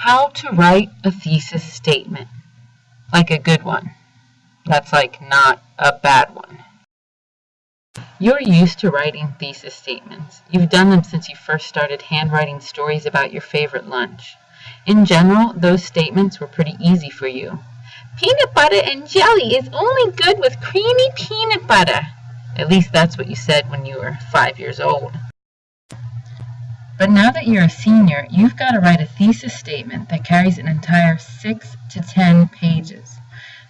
How to write a thesis statement. Like a good one. That's like not a bad one. You're used to writing thesis statements. You've done them since you first started handwriting stories about your favorite lunch. In general, those statements were pretty easy for you. Peanut butter and jelly is only good with creamy peanut butter. At least that's what you said when you were 5 years old. But now that you're a senior, you've got to write a thesis statement that carries an entire 6 to 10 pages.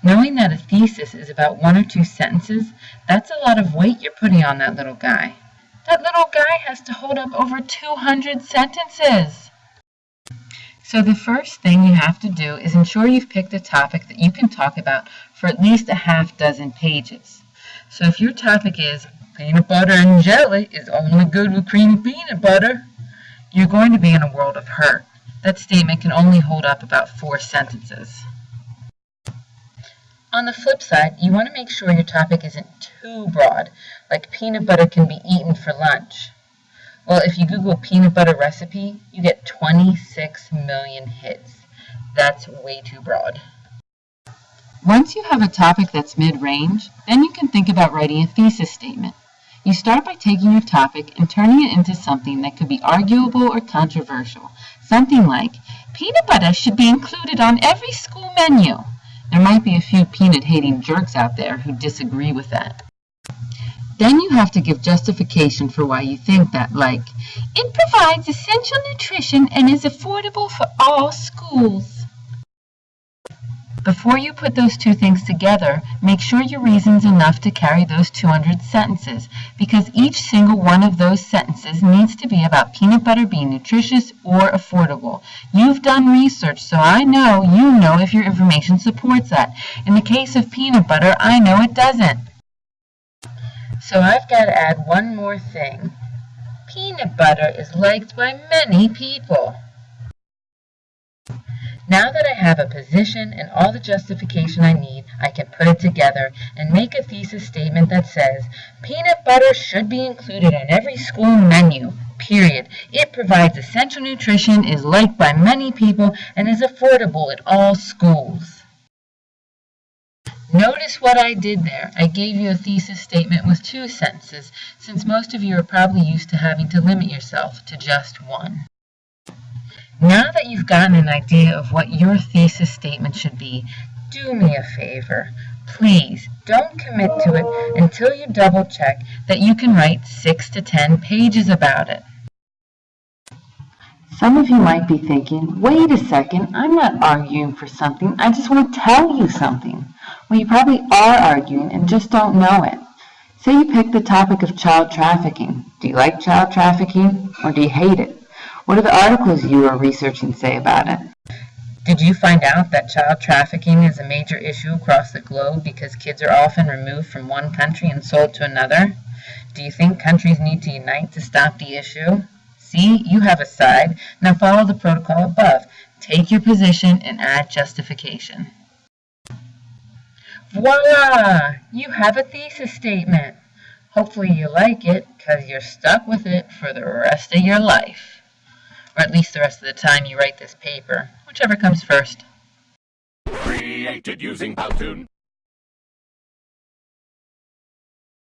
Knowing that a thesis is about 1 or 2 sentences, that's a lot of weight you're putting on that little guy. That little guy has to hold up over 200 sentences. So the first thing you have to do is ensure you've picked a topic that you can talk about for at least a half dozen pages. So if your topic is peanut butter and jelly is only good with creamy peanut butter, you're going to be in a world of hurt. That statement can only hold up about 4 sentences. On the flip side, you want to make sure your topic isn't too broad, like peanut butter can be eaten for lunch. Well, if you Google peanut butter recipe, you get 26 million hits. That's way too broad. Once you have a topic that's mid-range, then you can think about writing a thesis statement. You start by taking your topic and turning it into something that could be arguable or controversial. Something like, peanut butter should be included on every school menu. There might be a few peanut-hating jerks out there who disagree with that. Then you have to give justification for why you think that, like, it provides essential nutrition and is affordable for all schools. Before you put those two things together, make sure your reason's enough to carry those 200 sentences, because each single one of those sentences needs to be about peanut butter being nutritious or affordable. You've done research, so I know you know if your information supports that. In the case of peanut butter, I know it doesn't. So I've got to add one more thing. Peanut butter is liked by many people. Now that I have a position and all the justification I need, I can put it together and make a thesis statement that says, peanut butter should be included on every school menu, period. It provides essential nutrition, is liked by many people, and is affordable at all schools. Notice what I did there. I gave you a thesis statement with 2 sentences, since most of you are probably used to having to limit yourself to just 1. Now that you've gotten an idea of what your thesis statement should be, do me a favor. Please don't commit to it until you double check that you can write 6 to 10 pages about it. Some of you might be thinking, wait a second, I'm not arguing for something, I just want to tell you something. Well, you probably are arguing and just don't know it. Say you pick the topic of child trafficking. Do you like child trafficking or do you hate it? What do the articles you are researching say about it? Did you find out that child trafficking is a major issue across the globe because kids are often removed from one country and sold to another? Do you think countries need to unite to stop the issue? See, you have a side. Now follow the protocol above. Take your position and add justification. Voila! You have a thesis statement. Hopefully you like it because you're stuck with it for the rest of your life. Or at least the rest of the time you write this paper, whichever comes first. Created using Powtoon.